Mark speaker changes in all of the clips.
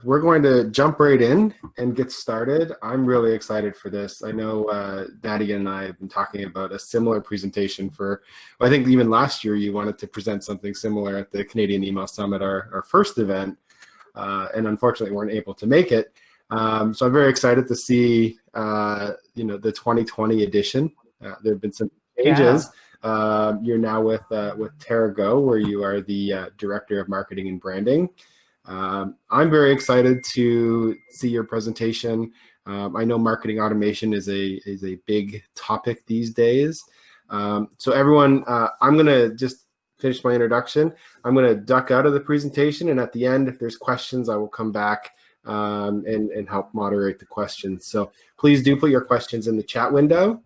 Speaker 1: We're going to jump right in and get started. I'm really excited for this. I know Nadia and I have been talking about a similar presentation for, well, I think even last year you wanted to present something similar at the Canadian Email Summit, our first event, and unfortunately weren't able to make it. So I'm very excited to see, the 2020 edition. There have been some
Speaker 2: Yeah.
Speaker 1: changes. You're now with TeraGo, where you are the Director of Marketing and Branding. I'm very excited to see your presentation. I know marketing automation is a big topic these days. So everyone, I'm going to just finish my introduction. I'm going to duck out of the presentation, and at the end, if there's questions, I will come back and help moderate the questions. So please do put your questions in the chat window.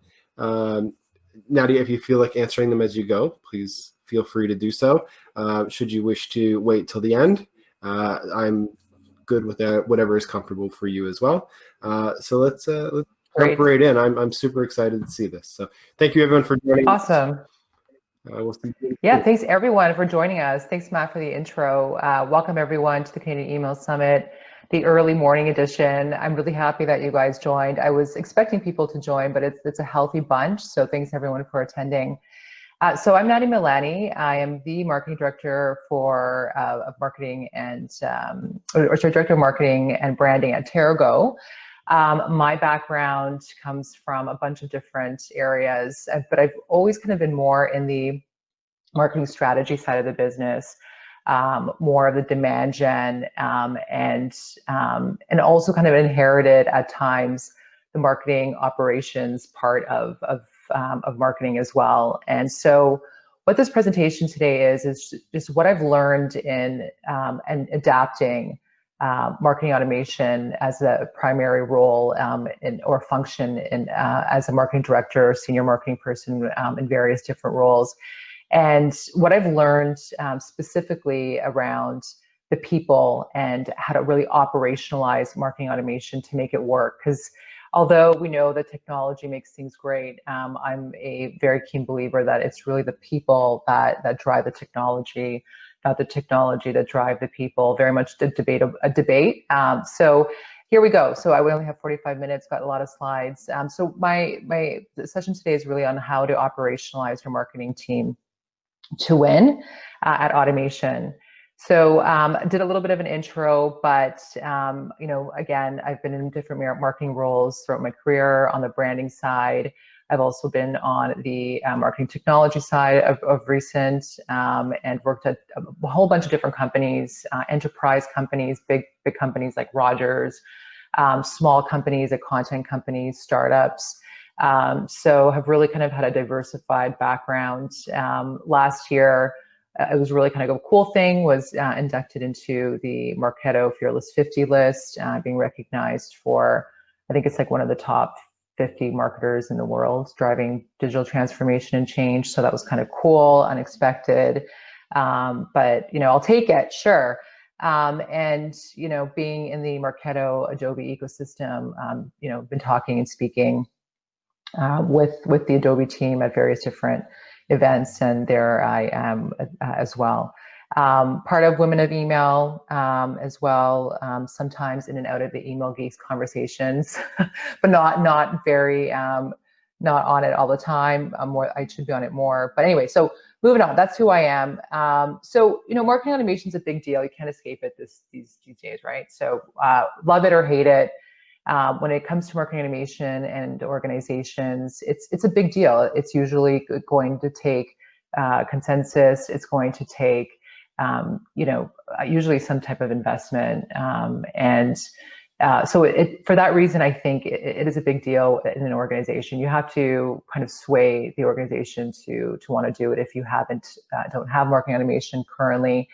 Speaker 1: Nadia, if you feel like answering them as you go, please feel free to do so. Should you wish to wait till the end, I'm good with that, whatever is comfortable for you as well. So let's jump
Speaker 2: Great.
Speaker 1: right in. I'm super excited to see this. So thank you everyone for joining.
Speaker 2: Awesome.
Speaker 1: We'll see you
Speaker 2: Yeah,
Speaker 1: soon.
Speaker 2: thanks everyone for joining us. Thanks, Matt, for the intro. Welcome everyone to the Canadian Email Summit, the early morning edition. I'm really happy that you guys joined. I was expecting people to join, but it's a healthy bunch. So thanks everyone for attending. So I'm Maddie Milani. I am the marketing director for marketing and director of marketing and branding at TeraGo. My background comes from a bunch of different areas, but I've always kind of been more in the marketing strategy side of the business, more of the demand gen, and also kind of inherited at times the marketing operations part of marketing as well. And so what this presentation today is just what I've learned in and adapting marketing automation as a primary role or function as a marketing director, senior marketing person in various different roles. And what I've learned specifically around the people and how to really operationalize marketing automation to make it work. Because although we know that technology makes things great, I'm a very keen believer that it's really the people that drive the technology, not the technology that drive the people. Very much a debate. So here we go. So we only have 45 minutes, got a lot of slides. So my session today is really on how to operationalize your marketing team to win at automation. So did a little bit of an intro, but again, I've been in different marketing roles throughout my career on the branding side. I've also been on the marketing technology side of recent and worked at a whole bunch of different companies, enterprise companies, big companies like Rogers, small companies, content companies, startups. So have really kind of had a diversified background. Last year, it was really kind of a cool thing, was inducted into the Marketo Fearless 50 list, being recognized for, I think it's like one of the top 50 marketers in the world driving digital transformation and change. So that was kind of cool, unexpected, but I'll take it, sure. And being in the Marketo Adobe ecosystem, been talking and speaking with the Adobe team at various different events, and there I am as well. Part of Women of Email as well, sometimes in and out of the email geeks conversations, but not very, not on it all the time. I should be on it more. But anyway, so moving on, that's who I am. So, marketing automation is a big deal. You can't escape it these days, right? So love it or hate it. When it comes to marketing automation and organizations, it's a big deal. It's usually going to take consensus. It's going to take, usually some type of investment. So for that reason, I think it is a big deal in an organization. You have to kind of sway the organization to want to do it if you don't have marketing automation currently.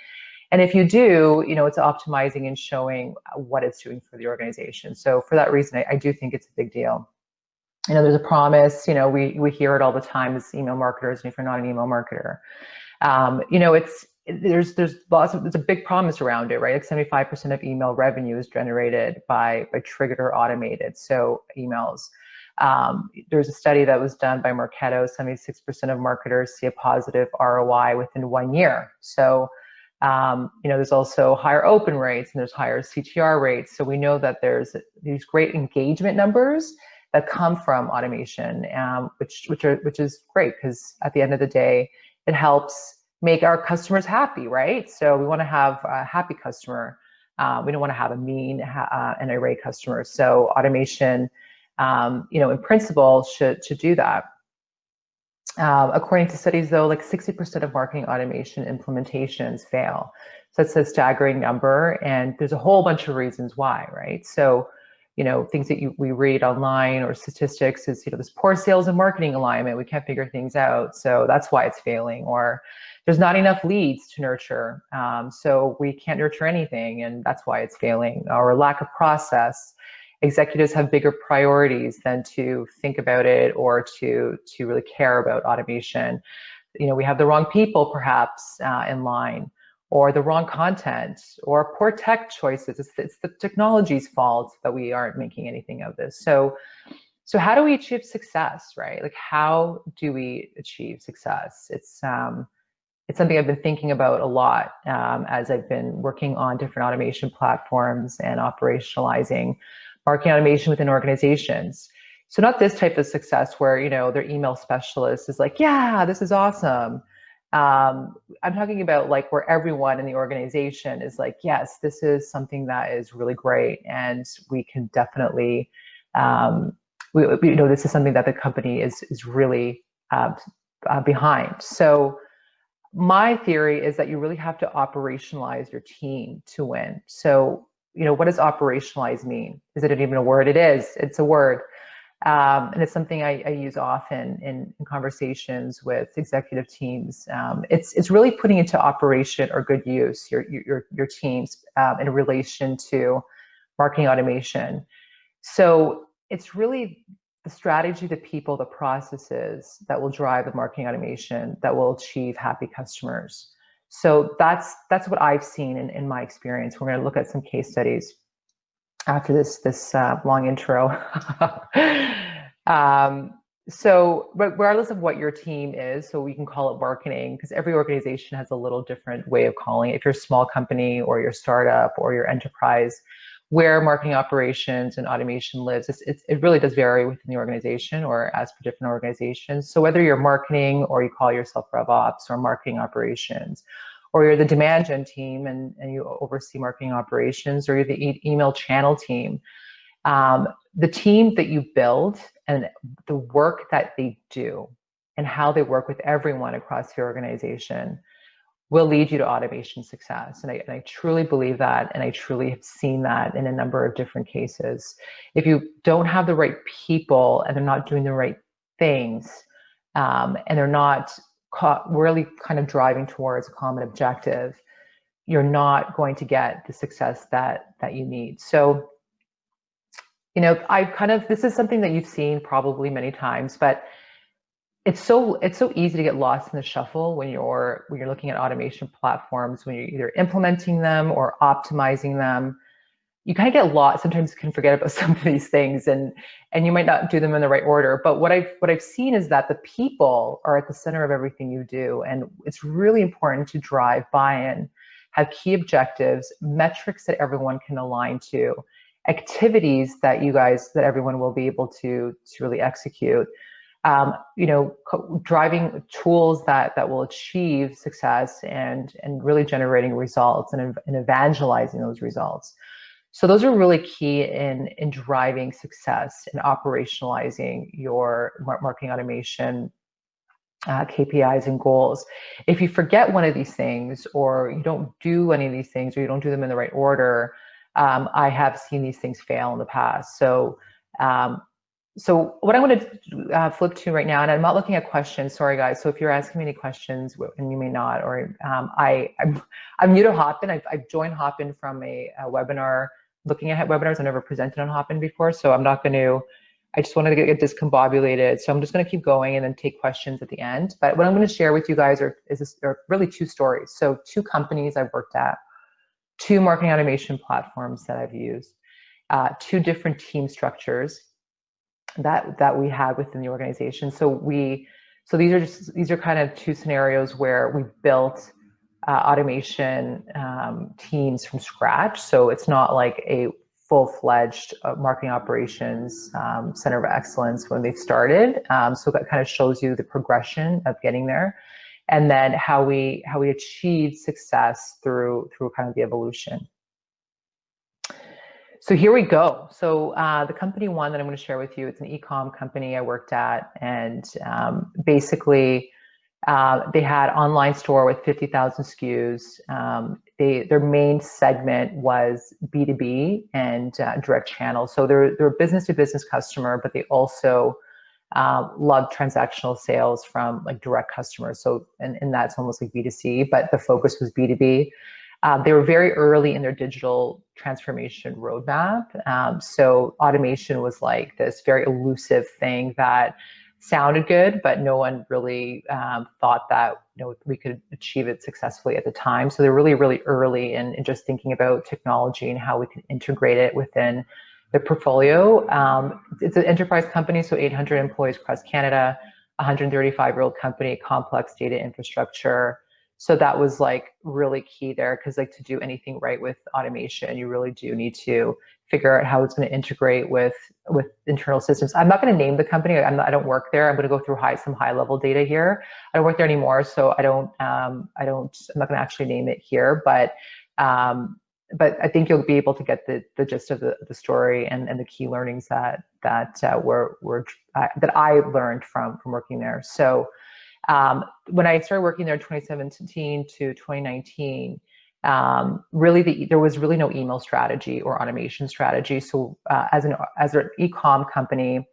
Speaker 2: And if you do, it's optimizing and showing what it's doing for the organization. So for that reason, I do think it's a big deal. There's a promise, we hear it all the time as email marketers, and if you're not an email marketer, there's a big promise around it, right? Like 75% of email revenue is generated by triggered or automated. So emails. There's a study that was done by Marketo, 76% of marketers see a positive ROI within 1 year. So There's also higher open rates and there's higher CTR rates. So we know that there's these great engagement numbers that come from automation, which is great, because at the end of the day, it helps make our customers happy, right? So we want to have a happy customer. We don't want to have a mean and irate customer. So automation, in principle, should do that. According to studies, though, like 60% of marketing automation implementations fail. So that's a staggering number, and there's a whole bunch of reasons why, right? So, things that we read online or statistics is, this poor sales and marketing alignment, we can't figure things out, so that's why it's failing. Or there's not enough leads to nurture, so we can't nurture anything, and that's why it's failing. Or lack of process. Executives have bigger priorities than to think about it or to really care about automation. We have the wrong people perhaps in line, or the wrong content, or poor tech choices. It's the technology's fault that we aren't making anything of this. So how do we achieve success, right? Like, how do we achieve success? It's something I've been thinking about a lot as I've been working on different automation platforms and operationalizing marketing automation within organizations. So not this type of success where, their email specialist is like, yeah, this is awesome. I'm talking about like where everyone in the organization is like, yes, this is something that is really great, and we can definitely, this is something that the company is really behind. So my theory is that you really have to operationalize your team to win. So, what does operationalize mean? Is it even a word? It is. It's a word. And it's something I use often in conversations with executive teams. It's really putting into operation or good use your teams in relation to marketing automation. So it's really the strategy, the people, the processes that will drive the marketing automation that will achieve happy customers. So that's what I've seen in my experience. We're going to look at some case studies after this long intro. So regardless of what your team is, so we can call it marketing, because every organization has a little different way of calling it. If you're a small company or you're a startup or your enterprise, where marketing operations and automation lives, it really does vary within the organization or as per different organizations. So whether you're marketing or you call yourself RevOps or marketing operations, or you're the demand gen team and you oversee marketing operations, or you're the email channel team, the team that you build and the work that they do and how they work with everyone across your organization will lead you to automation success. And I truly believe that, and I truly have seen that in a number of different cases. If you don't have the right people and they're not doing the right things, and they're not really kind of driving towards a common objective, you're not going to get the success that you need. So, this is something that you've seen probably many times, but it's so easy to get lost in the shuffle when you're looking at automation platforms, when you're either implementing them or optimizing them. You kind of get lost. Sometimes you can forget about some of these things, and you might not do them in the right order. But what I've seen is that the people are at the center of everything you do, and it's really important to drive buy-in, have key objectives, metrics that everyone can align to, activities that everyone will be able to really execute. Driving tools that will achieve success and really generating results and evangelizing those results. So those are really key in driving success and operationalizing your marketing automation KPIs and goals. If you forget one of these things, or you don't do any of these things, or you don't do them in the right order, I have seen these things fail in the past. So what I'm going to flip to right now, and I'm not looking at questions, sorry guys. So if you're asking me any questions, and you may not, or I'm new to Hopin. I've joined Hopin from a webinar, looking at webinars. I've never presented on Hopin before, so I'm not going to. I just wanted to get discombobulated, so I'm just going to keep going and then take questions at the end. But what I'm going to share with you guys are really two stories. So 2 companies I've worked at, 2 marketing automation platforms that I've used, 2 different team structures that we had within the organization. So these are kind of 2 scenarios where we built automation teams from scratch. So it's not like a full-fledged marketing operations center of excellence when they started. So that kind of shows you the progression of getting there, and then how we achieved success through kind of the evolution. So here we go. So the company one that I'm going to share with you, it's an e-com company I worked at, and basically they had online store with 50,000 SKUs. Their main segment was B2B and direct channel. So they're a business-to-business customer, but they also love transactional sales from like direct customers. So and that's almost like B2C, but the focus was B2B. They were very early in their digital transformation roadmap. So automation was like this very elusive thing that sounded good, but no one really thought that we could achieve it successfully at the time. So they're really, really early in just thinking about technology and how we can integrate it within the portfolio. It's an enterprise company, so 800 employees across Canada, 135-year-old company, complex data infrastructure. So that was like really key there, because like to do anything right with automation, you really do need to figure out how it's going to integrate with internal systems. I'm not going to name the company. I don't work there. I'm going to go through some high level data here. I don't work there anymore, so I'm not going to actually name it here. But I think you'll be able to get the gist of the story and the key learnings that I learned from working there. So when I started working there in 2017 to 2019, really there was really no email strategy or automation strategy. So as an e-com company,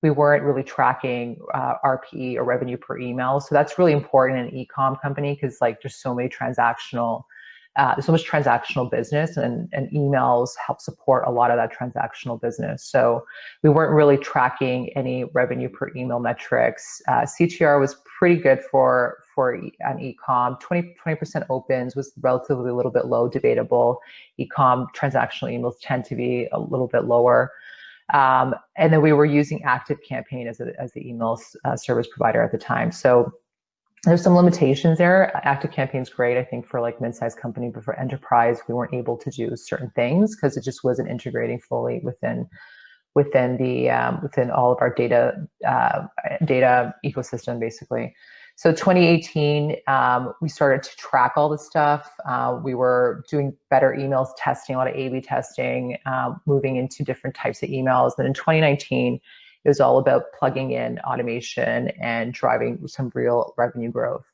Speaker 2: we weren't really tracking RPE or revenue per email. So that's really important in an e-com company, because like there's so much transactional business, and emails help support a lot of that transactional business. So we weren't really tracking any revenue per email metrics. CTR was pretty good for an e-com. 20% opens was relatively a little bit low, debatable. E-com transactional emails tend to be a little bit lower. And then we were using ActiveCampaign as the email service provider at the time. So there's some limitations there. ActiveCampaign is great, I think, for like mid-sized company, but for enterprise, we weren't able to do certain things because it just wasn't integrating fully within all of our data ecosystem, basically. So 2018, we started to track all this stuff. We were doing better emails testing, a lot of A/B testing, moving into different types of emails. Then in 2019, it was all about plugging in automation and driving some real revenue growth.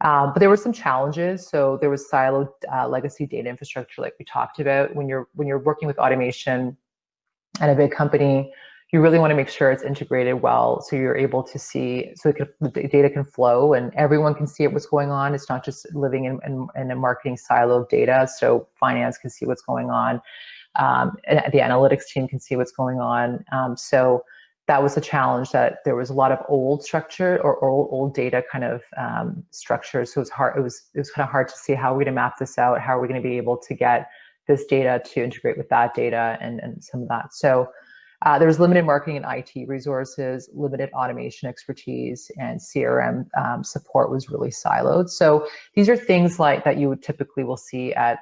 Speaker 2: But there were some challenges. So there was siloed legacy data infrastructure, like we talked about. When you're working with automation at a big company, you really want to make sure it's integrated well, so you're able to see, so the data can flow and everyone can see what's going on. It's not just living in a marketing silo of data. So finance can see what's going on, and the analytics team can see what's going on. So that was a challenge, that there was a lot of old structure or old data kind of structures. So it was hard. It was kind of hard to see how we're going to map this out. How are we going to be able to get this data to integrate with that data and some of that. So there was limited marketing and IT resources, limited automation expertise, and CRM support was really siloed. So these are things like that you would typically will see at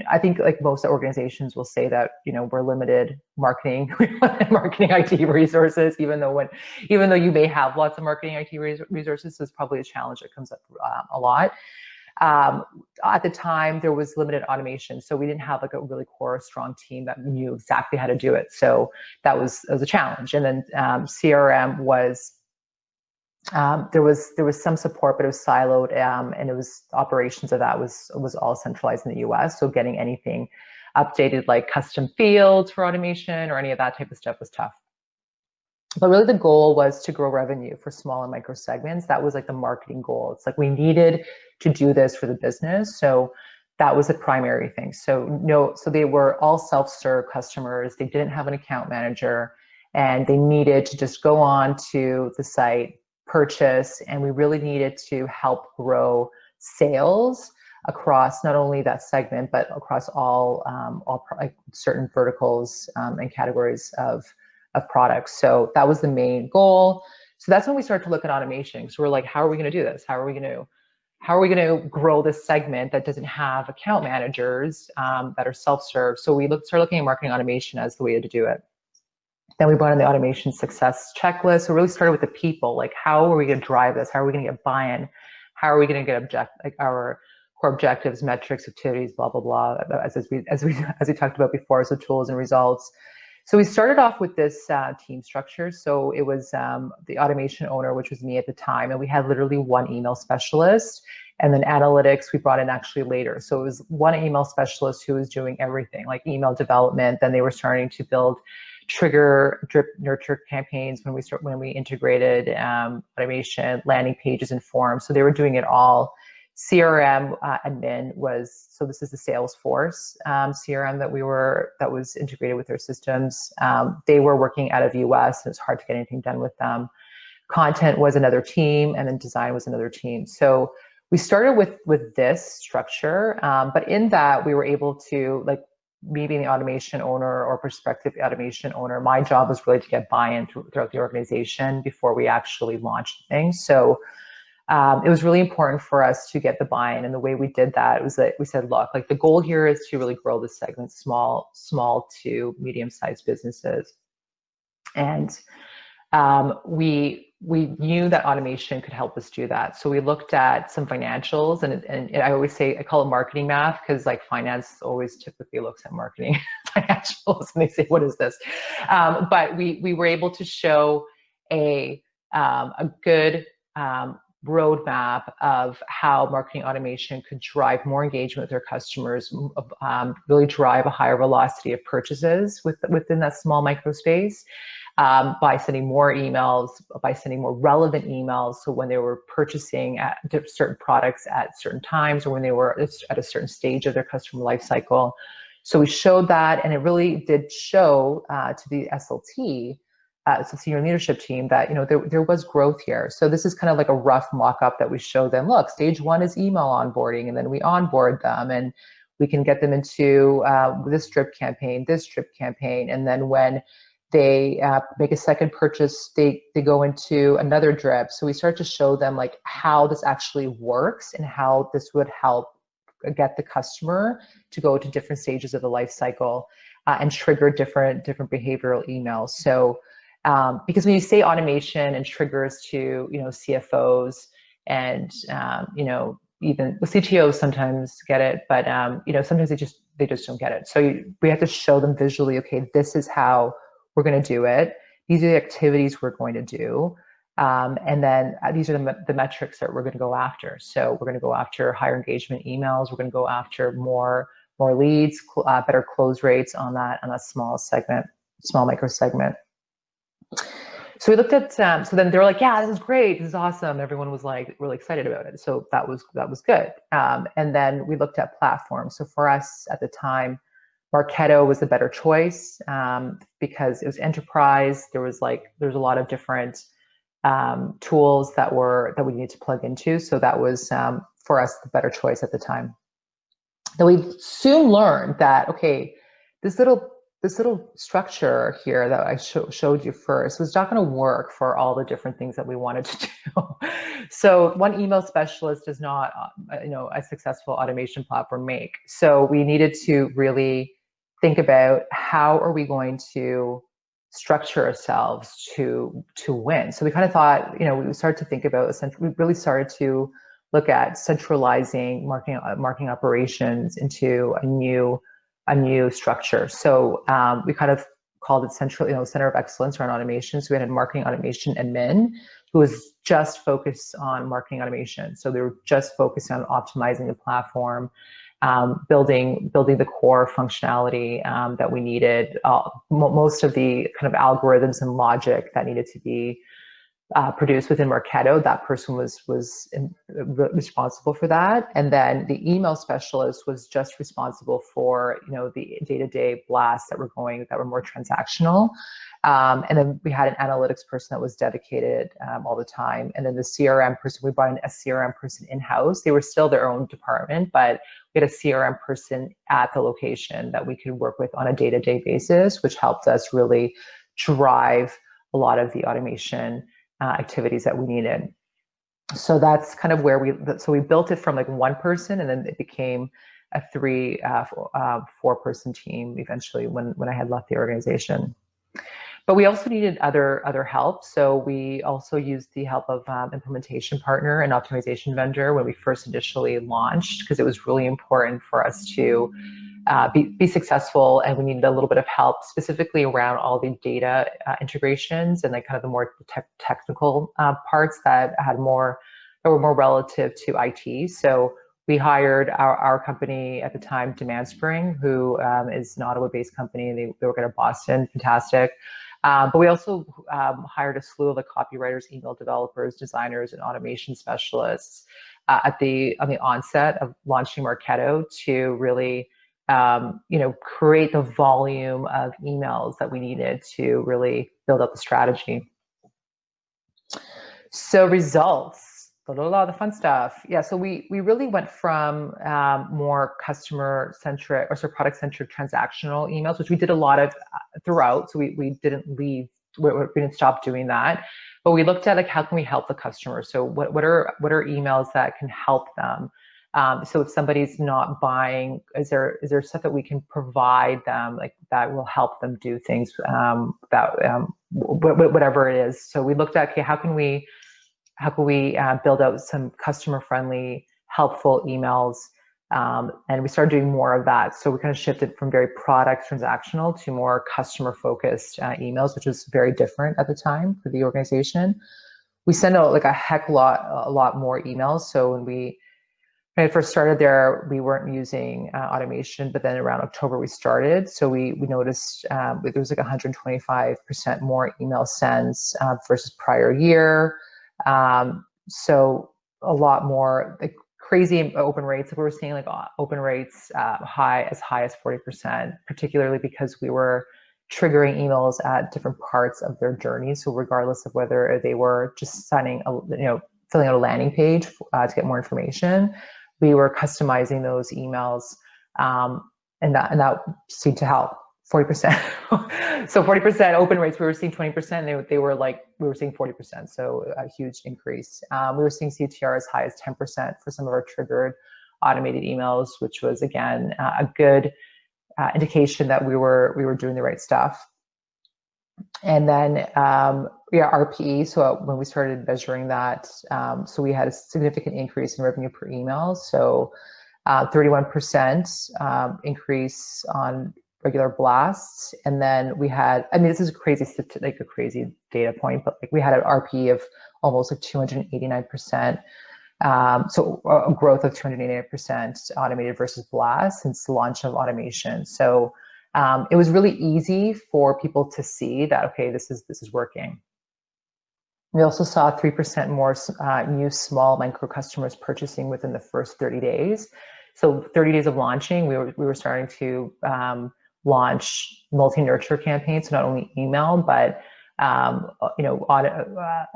Speaker 2: I think like most organizations will say that we're limited marketing IT resources, even though you may have lots of marketing IT resources, so it's probably a challenge that comes up a lot. At the time, there was limited automation, so we didn't have like a really core strong team that knew exactly how to do it. So that was a challenge. And then CRM was there was some support, but it was siloed, and it was operations of that was all centralized in the US. So getting anything updated, like custom fields for automation or any of that type of stuff, was tough. But really the goal was to grow revenue for small and micro segments. That was like the marketing goal. It's like we needed to do this for the business. So that was the primary thing. So they were all self-serve customers. They didn't have an account manager, and they needed to just go on to the site, purchase, and we really needed to help grow sales across not only that segment, but across all like certain verticals and categories of products. So that was the main goal. So that's when we started to look at automation. So we're like, how are we going to do this? How are we going to how are we going to grow this segment that doesn't have account managers that are self-serve? So we started looking at marketing automation as the way to do it. Then we brought in the automation success checklist. So we really started with the people, like how are we going to drive this? How are we going to get buy-in? How are we going to get our core objectives, metrics, activities, blah blah blah, as we talked about before, so tools and results. So we started off with this team structure. So it was the automation owner, which was me at the time, and we had literally one email specialist, and then analytics we brought in actually later. So it was one email specialist who was doing everything, like email development. Then they were starting to build trigger, drip, nurture campaigns when we integrated automation, landing pages, and forms. So they were doing it all. CRM admin was, so this is the Salesforce CRM that was integrated with their systems. They were working out of US, and it's hard to get anything done with them. Content was another team, and then design was another team. So we started with this structure, but in that we were able to, like, me being the automation owner or prospective automation owner, my job was really to get buy-in throughout the organization before we actually launched things. So it was really important for us to get the buy-in, and the way we did that was that we said, look, like the goal here is to really grow this segment, small to medium-sized businesses, and we knew that automation could help us do that. So we looked at some financials, and I always say, I call it marketing math, because like finance always typically looks at marketing financials and they say, what is this? But we were able to show a good roadmap of how marketing automation could drive more engagement with their customers, really drive a higher velocity of purchases within that small micro space. By sending more emails, by sending more relevant emails. So when they were purchasing at certain products at certain times, or when they were at a certain stage of their customer life cycle. So we showed that, and it really did show to the SLT, so senior leadership team, that there was growth here. So this is kind of like a rough mock-up that we showed them. Look, stage one is email onboarding, and then we onboard them, and we can get them into this drip campaign, and then when they make a second purchase, they go into another drip. So we start to show them like how this actually works and how this would help get the customer to go to different stages of the life cycle and trigger different behavioral emails. So because when you say automation and triggers to CFOs and even the CTOs sometimes get it, but sometimes they just don't get it. So we have to show them visually, okay, this is how we're going to do it. These are the activities we're going to do. And then these are the metrics that we're going to go after. So we're going to go after higher engagement emails. We're going to go after more leads, better close rates on that small micro segment. So we looked at, so then they were like, yeah, this is great. This is awesome. Everyone was like really excited about it. So that was good. And then we looked at platforms. So for us at the time, Marketo was the better choice because it was enterprise. There was a lot of different tools that we needed to plug into. So that was for us the better choice at the time. Then we soon learned that, okay, this little structure here that I showed you first was not going to work for all the different things that we wanted to do. So one email specialist does not, a successful automation platform make. So we needed to really think about how are we going to structure ourselves to win. So we kind of thought, we started to think about, we really started to look at centralizing marketing operations into a new structure. So we kind of called it center of excellence around automation. So we had a marketing automation admin who was just focused on marketing automation. So they were just focused on optimizing the platform, building the core functionality that we needed. Most of the kind of algorithms and logic that needed to be produced within Marketo, that person was responsible for that. And then the email specialist was just responsible for the day-to-day blasts that were more transactional. And then we had an analytics person that was dedicated all the time. And then the CRM person, we brought in a CRM person in-house. They were still their own department, but we had a CRM person at the location that we could work with on a day-to-day basis, which helped us really drive a lot of the automation activities that we needed. So that's kind of where we built it from like one person, and then it became a 4-person team eventually when I had left the organization. But we also needed other help. So we also used the help of implementation partner and optimization vendor when we first initially launched, because it was really important for us to be successful, and we needed a little bit of help specifically around all the data integrations and like kind of the more technical parts that were more relative to IT. So we hired our company at the time, Demand Spring, who is an Ottawa-based company. They work out of Boston, fantastic. But we also hired a slew of the copywriters, email developers, designers, and automation specialists on the onset of launching Marketo to really create the volume of emails that we needed to really build up the strategy. So results, the fun stuff. Yeah, so we really went from more customer-centric, or product-centric transactional emails, which we did a lot of throughout. So we didn't leave, we didn't stop doing that. But we looked at like, how can we help the customer? So what are emails that can help them? So if somebody's not buying, is there stuff that we can provide them, like that will help them do things, whatever it is. So we looked at, okay, how can we build out some customer-friendly, helpful emails? And we started doing more of that. So we kind of shifted from very product transactional to more customer-focused emails, which was very different at the time for the organization. We sent out like a lot more emails. So when I first started there, we weren't using automation, but then around October we started. So we noticed there was like 125% more email sends versus prior year. So a lot more like crazy open rates. We were seeing like open rates as high as 40%, particularly because we were triggering emails at different parts of their journey. So regardless of whether they were just filling out a landing page to get more information, we were customizing those emails, and that seemed to help. 40%. So 40% open rates, we were seeing 20%. We were seeing 40%. So a huge increase. We were seeing CTR as high as 10% for some of our triggered automated emails, which was again a good indication that we were doing the right stuff. And then RPE. So when we started measuring that, so we had a significant increase in revenue per email. So 31% increase on regular blasts. And then we had, this is a crazy data point, but like we had an RPE of almost like 289%. So a growth of 289% automated versus blast since the launch of automation. So it was really easy for people to see that, okay, this is working. We also saw 3% more new small micro customers purchasing within the first 30 days. So 30 days of launching, we were starting to launch multi-nurture campaigns, so not only email, but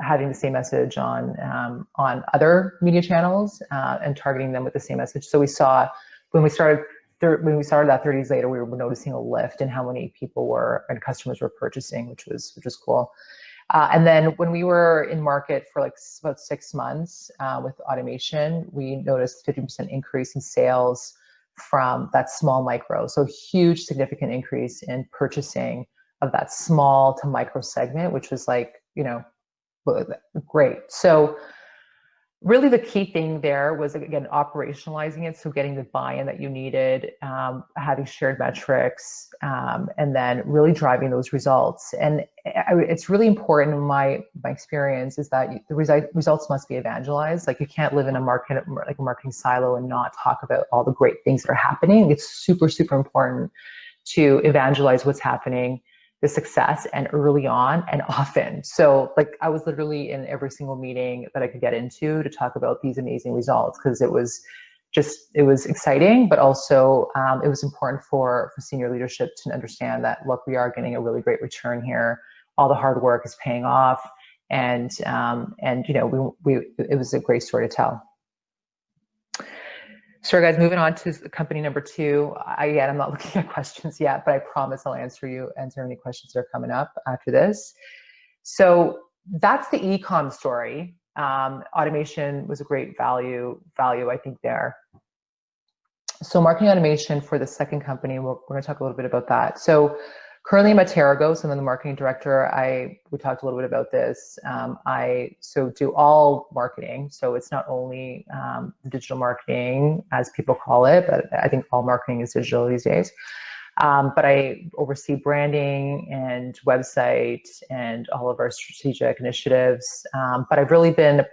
Speaker 2: having the same message on other media channels and targeting them with the same message. So we saw when we started that 30 days later, we were noticing a lift in how many people and customers were purchasing, which was cool. And then when we were in market for like about 6 months with automation, we noticed 50% increase in sales from that small micro. So huge, significant increase in purchasing of that small to micro segment, which was like, great. So really the key thing there was, again, operationalizing it. So getting the buy-in that you needed, having shared metrics, and then really driving those results. And it's really important in my experience is that the results must be evangelized. Like you can't live in a marketing silo and not talk about all the great things that are happening. It's super, super important to evangelize what's happening, the success, and early on and often. So like I was literally in every single meeting that I could get into to talk about these amazing results, because it was exciting, but also it was important for senior leadership to understand that, look, we are getting a really great return here. All the hard work is paying off, and it was a great story to tell. So guys, moving on to company number 2. Again, I'm not looking at questions yet, but I promise I'll answer any questions that are coming up after this. So that's the e-com story. Automation was a great value I think there. So marketing automation for the second company, we're going to talk a little bit about that. So currently I'm at TeraGo, so I'm the marketing director. We talked a little bit about this. I do all marketing. So it's not only digital marketing, as people call it, but I think all marketing is digital these days. But I oversee branding and website and all of our strategic initiatives. But I've really been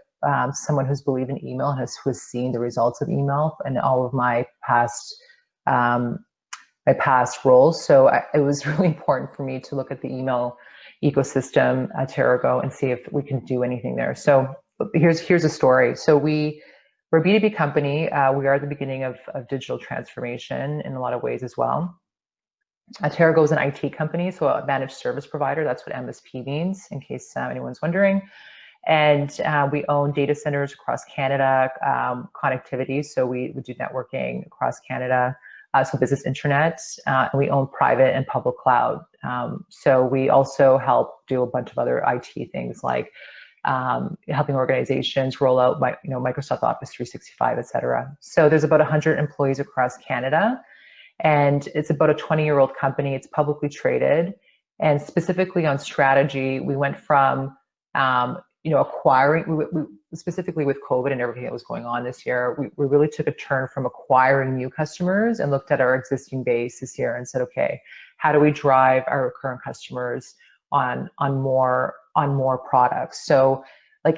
Speaker 2: someone who's believed in email and who's seen the results of email in all of my past roles. So it was really important for me to look at the email ecosystem at TeraGo and see if we can do anything there. So here's a story. So we're a B2B company. We are at the beginning of digital transformation in a lot of ways as well. TeraGo is an IT company, so a managed service provider. That's what MSP means, in case anyone's wondering. And we own data centers across Canada, connectivity. So we do networking across Canada, so business internet. And we own private and public cloud. So we also help do a bunch of other IT things like helping organizations roll out Microsoft Office 365, et cetera. So there's about 100 employees across Canada. And it's about a 20-year-old company. It's publicly traded. And specifically on strategy, we went from acquiring, specifically with COVID and everything that was going on this year, we really took a turn from acquiring new customers and looked at our existing base this year and said, okay, how do we drive our current customers on more products? So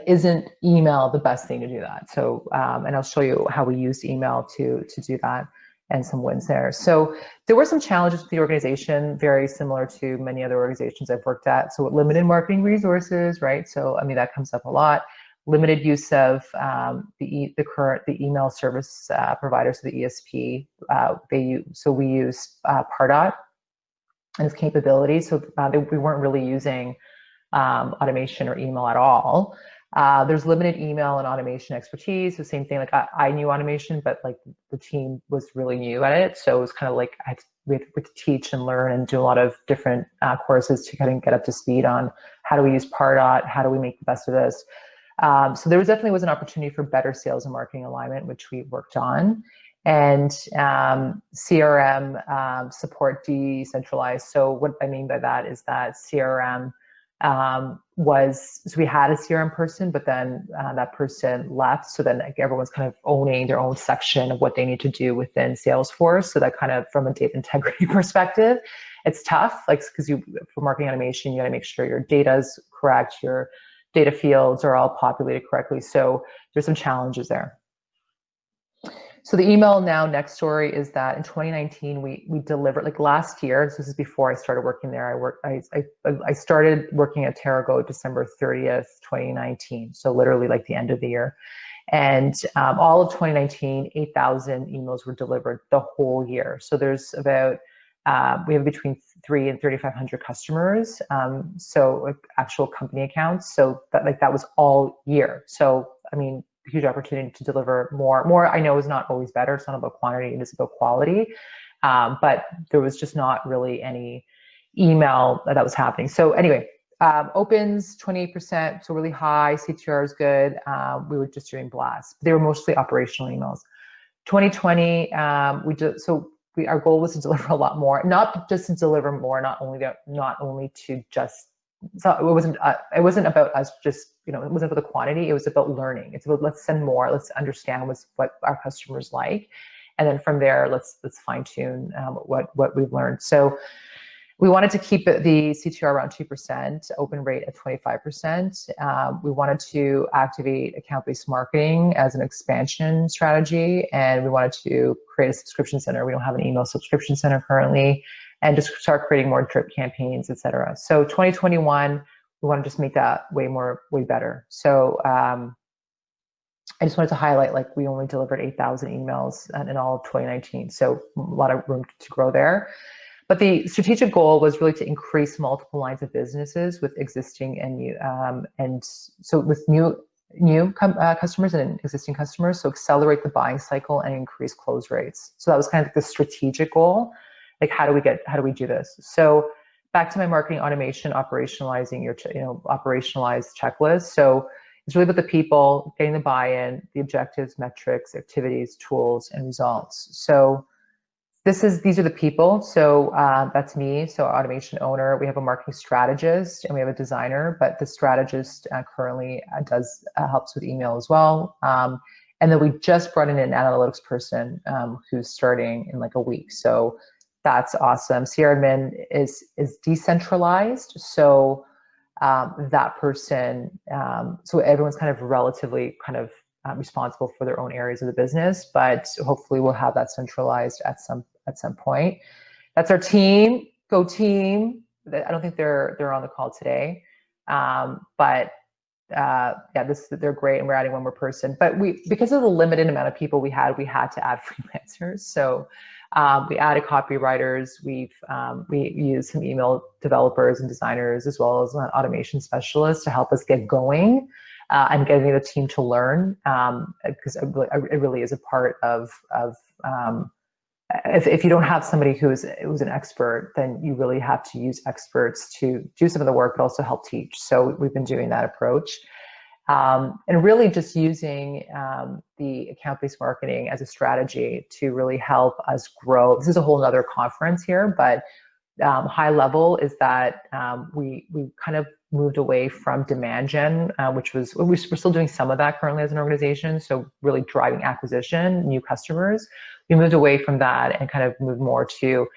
Speaker 2: isn't email the best thing to do that? So, and I'll show you how we use email to do that, and some wins there. So there were some challenges with the organization, very similar to many other organizations I've worked at. So limited marketing resources, right? So, that comes up a lot. Limited use of the email service providers, so the ESP. We use Pardot and its capabilities. So we weren't really using automation or email at all. There's limited email and automation expertise. The same thing, I knew automation, but the team was really new at it. So it was kind of we had to teach and learn and do a lot of different courses to kind of get up to speed on how do we use Pardot, how do we make the best of this. So there definitely was an opportunity for better sales and marketing alignment, which we worked on. And CRM support decentralized. So what I mean by that is that CRM so we had a CRM person, but then that person left. So then everyone's kind of owning their own section of what they need to do within Salesforce. So that kind of, from a data integrity perspective, it's tough. Because for marketing automation, you got to make sure your data is correct, your data fields are all populated correctly. So there's some challenges there. So the email now next story is that in 2019 we delivered, last year. This is before I started working there. I started working at TeraGo December 30th, 2019. So literally the end of the year, and all of 2019, 8,000 emails were delivered the whole year. So there's about we have between 300 and 3,500 customers. So actual company accounts. So that was all year. So huge opportunity to deliver more. More, I know, is not always better. It's not about quantity, it is about quality. But there was just not really any email that was happening. So anyway, opens 28%, so really high. CTR is good. We were just doing blasts. They were mostly operational emails. 2020, our goal was to deliver a lot more, not just to deliver more, not only to just. So it wasn't about us just, it wasn't about the quantity. It was about learning. It's about, let's send more. Let's understand what our customers like. And then from there, let's fine tune what we've learned. So we wanted to keep the CTR around 2%, open rate at 25%. We wanted to activate account-based marketing as an expansion strategy. And we wanted to create a subscription center. We don't have an email subscription center currently. And just start creating more drip campaigns, et cetera. So 2021, we want to just make that way better. So I just wanted to highlight, we only delivered 8,000 emails in all of 2019. So a lot of room to grow there. But the strategic goal was really to increase multiple lines of businesses with existing and new, and so with new customers and existing customers. So accelerate the buying cycle and increase close rates. So that was kind of the strategic goal. How do we do this? So back to my marketing automation, operationalizing your, operationalized checklist. So It's really about the people, getting the buy-in, the objectives, metrics, activities, tools, and results. So these are the people. So that's me. So automation owner. We have a marketing strategist and we have a designer, but the strategist currently helps with email as well. And then we just brought in an analytics person who's starting in like a week. So that's awesome. CR admin is decentralized. So that person, so everyone's kind of relatively responsible for their own areas of the business, but hopefully we'll have that centralized at some point. That's our team. Go team. I don't think they're on the call today, but they're great, and we're adding one more person. But because of the limited amount of people we had to add freelancers. So we added copywriters. We used some email developers and designers, as well as an automation specialist to help us get going and getting the team to learn, because it really is a part of if you don't have somebody who's an expert, then you really have to use experts to do some of the work, but also help teach. So we've been doing that approach. And really just using the account-based marketing as a strategy to really help us grow. This is a whole other conference here, but high level is that we kind of moved away from demand gen, which was, we're still doing some of that currently as an organization. So really driving acquisition, new customers. We moved away from that and kind of moved more to,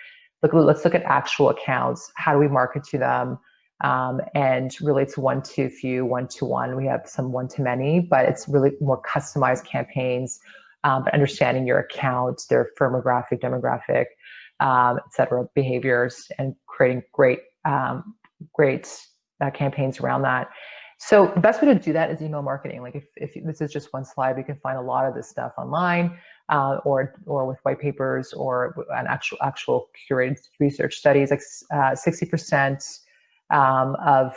Speaker 2: let's look at actual accounts. How do we market to them? And really it's one to few, one to one. We have some one to many, but it's really more customized campaigns, but understanding your account, their firmographic, demographic, et cetera, behaviors, and creating great campaigns around that. So the best way to do that is email marketing. Like if this is just one slide, we can find a lot of this stuff online, or with white papers, or an actual curated research studies. Like 60% of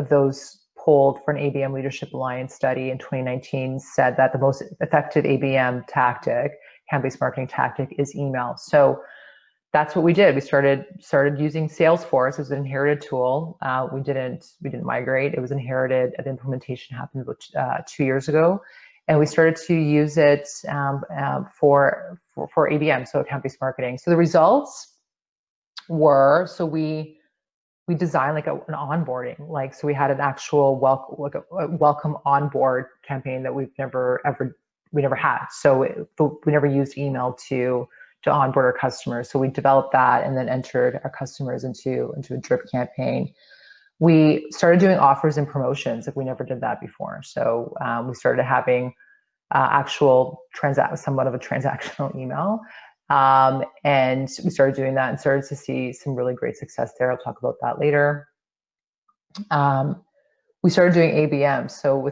Speaker 2: those polled for an ABM Leadership Alliance study in 2019 said that the most effective ABM tactic, campaign-based marketing tactic, is email. So that's what we did. We started using Salesforce as an inherited tool. We didn't migrate. It was inherited. The implementation happened about 2 years ago, and we started to use it for ABM, so account-based marketing. So the results were, so we designed like an onboarding, so we had an actual welcome onboard campaign that we never had. So we never used email to onboard our customers. So we developed that and then entered our customers into a drip campaign. We started doing offers and promotions. Like we never did that before. So we started having somewhat of a transactional email. And we started doing that and started to see some really great success there. I'll talk about that later. We started doing ABM, so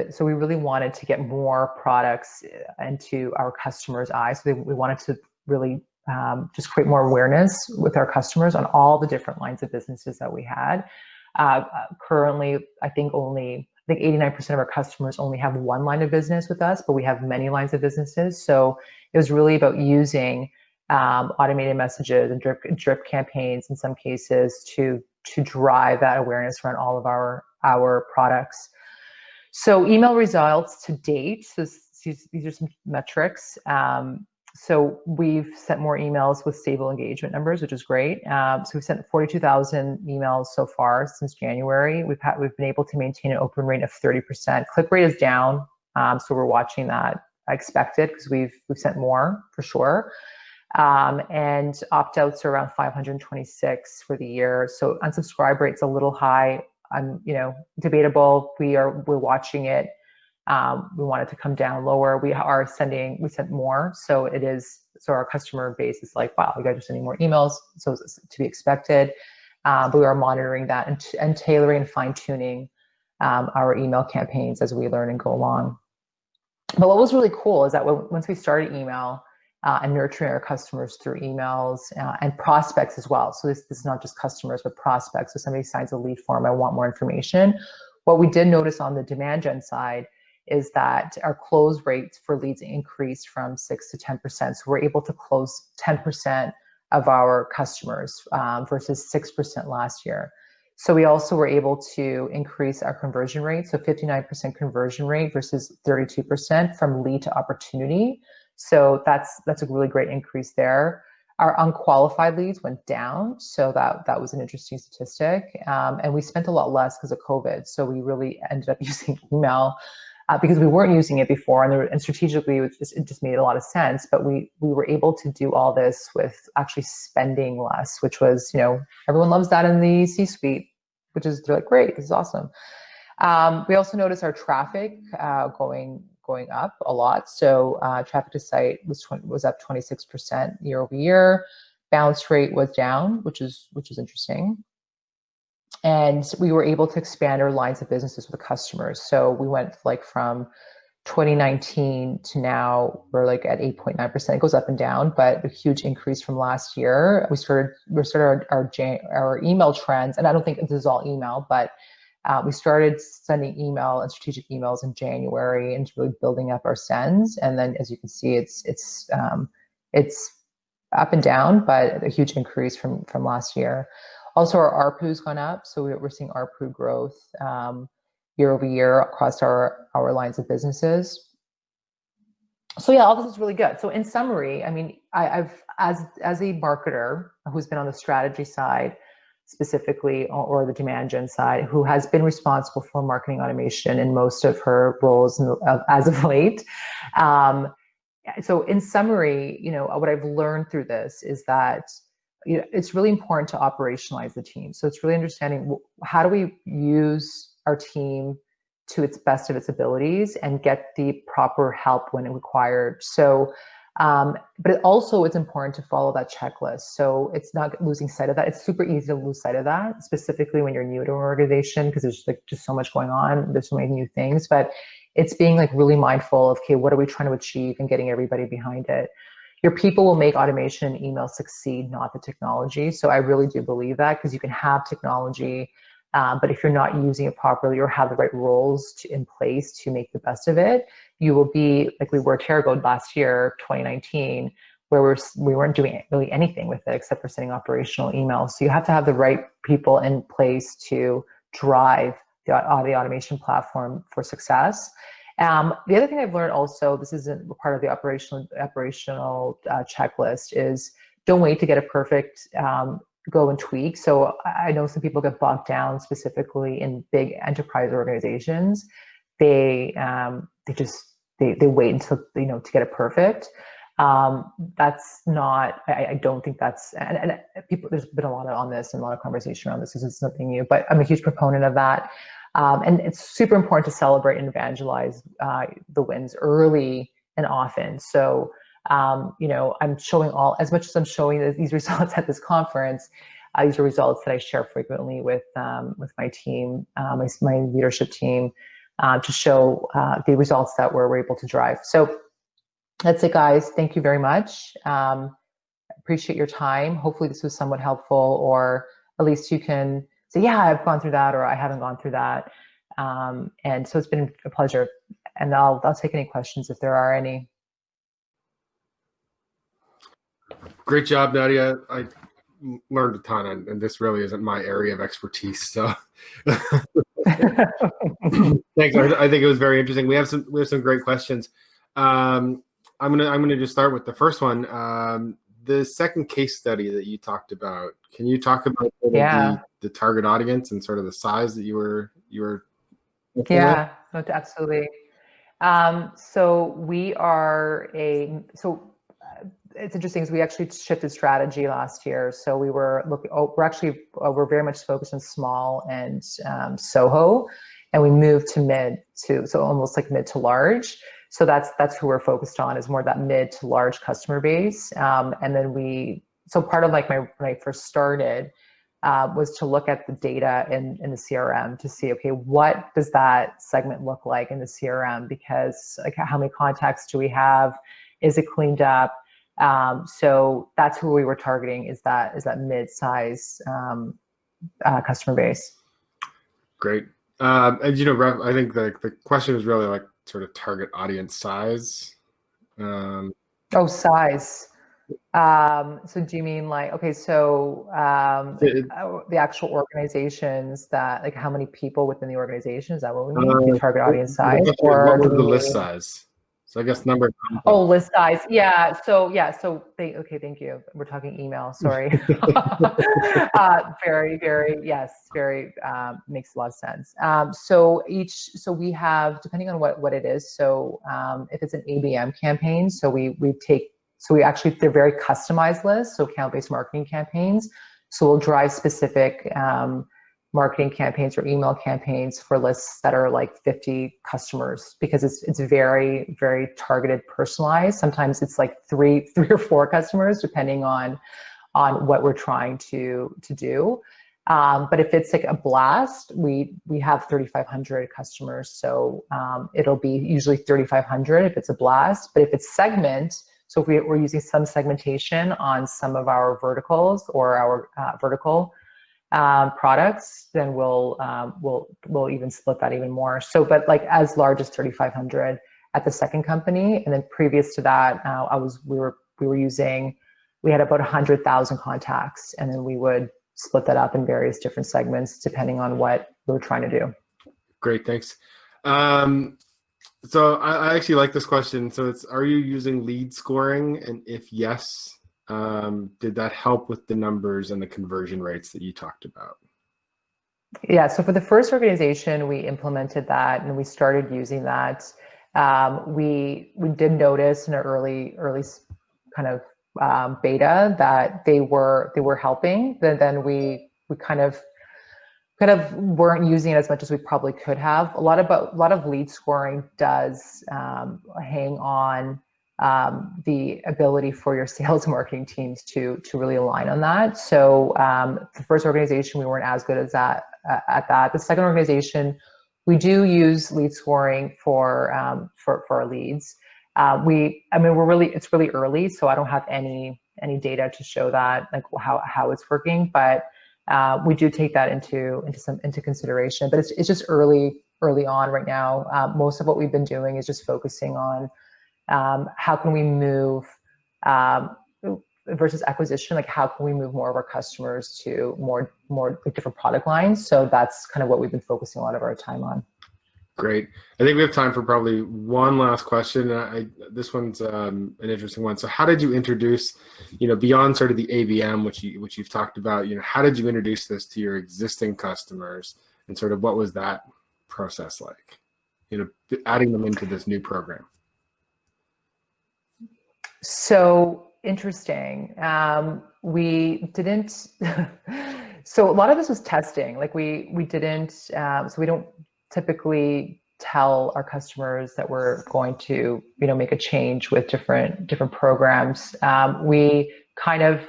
Speaker 2: so we really wanted to get more products into our customers' eyes. So we wanted to really just create more awareness with our customers on all the different lines of businesses that we had. Currently, I think 89% of our customers only have one line of business with us, but we have many lines of businesses. So it was really about using automated messages and drip campaigns in some cases to drive that awareness around all of our products. So email results to date, so these are some metrics. So we've sent more emails with stable engagement numbers, which is great. So we've sent 42,000 emails so far since January. We've been able to maintain an open rate of 30%. Click rate is down, so we're watching that. I expect it because we've sent more for sure. And opt-outs are around 526 for the year. So unsubscribe rate's a little high, debatable. We're watching it. We want it to come down lower. We sent more. So our customer base is like, wow, you guys are sending more emails. So it's to be expected. But we are monitoring that and tailoring and fine tuning our email campaigns as we learn and go along. But what was really cool is that once we started email and nurturing our customers through emails and prospects as well. So this is not just customers, but prospects. So somebody signs a lead form, I want more information. What we did notice on the demand gen side is that our close rates for leads increased from 6 to 10%. So we're able to close 10% of our customers versus 6% last year. So we also were able to increase our conversion rate. So 59% conversion rate versus 32% from lead to opportunity. So that's a really great increase there. Our unqualified leads went down. So that was an interesting statistic. And we spent a lot less because of COVID. So we really ended up using email because we weren't using it before, and strategically it just made a lot of sense. But we were able to do all this with actually spending less, which was, everyone loves that in the C-suite, which is, they're like, great, this is awesome. We also noticed our traffic going up a lot. So traffic to site was up 26% year over year. Bounce rate was down, which is interesting. And we were able to expand our lines of businesses with customers. So we went from 2019 to now we're at 8.9%. It goes up and down, but a huge increase from last year. We started our email trends, and I don't think this is all email, but we started sending email and strategic emails in January and really building up our sends. And then, as you can see, it's up and down, but a huge increase from last year. Also, our ARPU's gone up, so we're seeing ARPU growth year over year across our lines of businesses. So yeah, all this is really good. So in summary, I mean, I've as a marketer who's been on the strategy side specifically, or the demand gen side, who has been responsible for marketing automation in most of her roles as of late. So in summary, what I've learned through this is that it's really important to operationalize the team. So it's really understanding how do we use our team to its best of its abilities and get the proper help when required. So, but it's important to follow that checklist. So it's not losing sight of that. It's super easy to lose sight of that, specifically when you're new to an organization, because there's just so much going on. There's so many new things, but it's being really mindful of, okay, what are we trying to achieve, and getting everybody behind it. Your people will make automation and email succeed, not the technology. So I really do believe that, because you can have technology, but if you're not using it properly or have the right roles in place to make the best of it, you will be like we were at TeraGo last year, 2019, where we weren't doing really anything with it except for sending operational emails. So you have to have the right people in place to drive the automation platform for success. The other thing I've learned also, this isn't part of the operational checklist, is don't wait to get it perfect. Go and tweak. So I know some people get bogged down, specifically in big enterprise organizations. They wait until to get it perfect. That's not. I don't think that's. And people, there's been a lot on this and a lot of conversation around this. This is nothing new, but I'm a huge proponent of that. And it's super important to celebrate and evangelize the wins early and often. So, I'm showing as much as I'm showing these results at this conference, these are results that I share frequently with my team, my leadership team, to show the results that we're able to drive. So that's it, guys. Thank you very much. Appreciate your time. Hopefully this was somewhat helpful, or at least you can say, yeah, I've gone through that, or I haven't gone through that. And so it's been a pleasure. And I'll take any questions if there are any.
Speaker 1: Great job, Nadia. I learned a ton, and this really isn't my area of expertise. So thanks. I think it was very interesting. We have some great questions. I'm gonna just start with the first one. The second case study that you talked about. Can you talk about the target audience and sort of the size that you were
Speaker 2: yeah, no, absolutely. So we are it's interesting because we actually shifted strategy last year. So we were we're very much focused on small and Soho, and we moved to so almost like mid to large. So that's who we're focused on, is more that mid to large customer base. And then so part of when I first started was to look at the data in the CRM to see, okay, what does that segment look like in the CRM? Because how many contacts do we have? Is it cleaned up? So that's who we were targeting, is that mid-size customer base.
Speaker 1: Great. And I think the question is really sort of target audience size.
Speaker 2: Size. So do you mean like, okay, so the actual organizations that, like how many people within the organization, is that what we mean? The target audience size?
Speaker 1: What
Speaker 2: Or do
Speaker 1: was
Speaker 2: we
Speaker 1: the list
Speaker 2: mean,
Speaker 1: size? So I guess number of
Speaker 2: oh,
Speaker 1: content.
Speaker 2: list size. So okay, thank you. We're talking email, sorry. Yes, very, makes a lot of sense. So we have, depending on what it is, so if it's an ABM campaign, so we actually, they're very customized lists, so account-based marketing campaigns. So we'll drive specific marketing campaigns or email campaigns for lists that are like 50 customers, because it's very, very targeted, personalized. Sometimes it's like three or four customers, depending on what we're trying to do. But if it's like a blast, we have 3,500 customers, so it'll be usually 3,500 if it's a blast. But if it's segment, so if we're using some segmentation on some of our verticals or our vertical products, then we'll even split that even more. So, but like as large as 3,500 at the second company, and then previous to that, we had about 100,000 contacts, and then we would split that up in various different segments depending on what we were trying to do.
Speaker 1: Great, thanks. So I actually like this question. So it's, are you using lead scoring? And if yes, did that help with the numbers and the conversion rates that you talked about?
Speaker 2: Yeah, so for the first organization, we implemented that and we started using that. We did notice in an early kind of beta that they were helping. Then we kind of weren't using it as much as we probably could have. A lot of lead scoring does hang on the ability for your sales and marketing teams to really align on that. So the first organization, we weren't as good as that at that. The second organization, we do use lead scoring for our leads. It's really early, so I don't have any data to show that, like how it's working, but we do take that into consideration. But it's just early on right now. Most of what we've been doing is just focusing on how can we move versus acquisition, like how can we move more of our customers to more like different product lines. So that's kind of what we've been focusing a lot of our time on.
Speaker 1: Great. I think we have time for probably one last question. This one's an interesting one. So how did you introduce, beyond sort of the ABM, which you've talked about, how did you introduce this to your existing customers, and sort of what was that process like, adding them into this new program?
Speaker 2: So interesting. We didn't, so a lot of this was testing. Like we didn't, so we don't typically tell our customers that we're going to, make a change with different programs. We kind of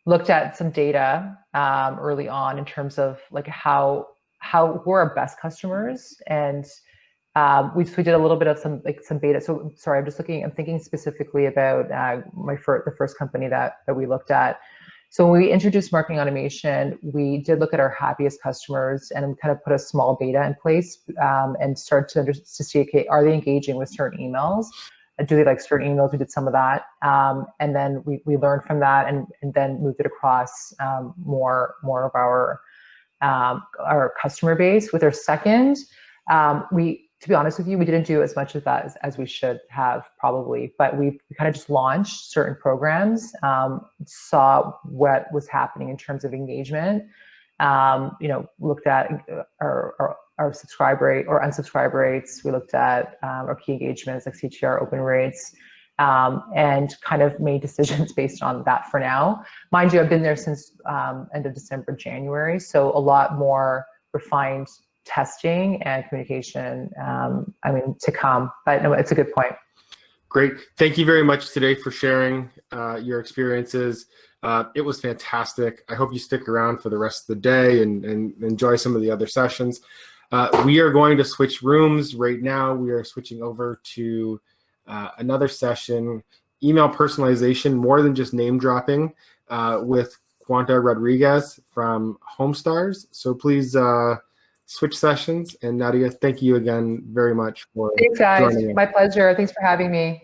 Speaker 2: looked at some data early on in terms of like who are our best customers, and we did a little bit of some beta. So sorry, I'm thinking specifically about the first company that we looked at. So when we introduced marketing automation, we did look at our happiest customers and kind of put a small beta in place and start to see, okay, are they engaging with certain emails? Do they like certain emails? We did some of that, and then we learned from that and then moved it across more of our customer base. With our second, to be honest with you, we didn't do as much of that as we should have probably, but we kind of just launched certain programs, saw what was happening in terms of engagement, looked at our subscribe rate or unsubscribe rates. We looked at our key engagements like CTR, open rates, and kind of made decisions based on that for now. Mind you, I've been there since end of December, January, so a lot more refined testing and communication, to come. But no, it's a good point.
Speaker 1: Great. Thank you very much today for sharing your experiences. It was fantastic. I hope you stick around for the rest of the day and enjoy some of the other sessions. We are going to switch rooms right now. We are switching over to another session, email personalization, more than just name dropping, with Quanta Rodriguez from Homestars. So please switch sessions. And Nadia, thank you again very much for
Speaker 2: Thanks, guys.
Speaker 1: joining us.
Speaker 2: My pleasure. Thanks for having me.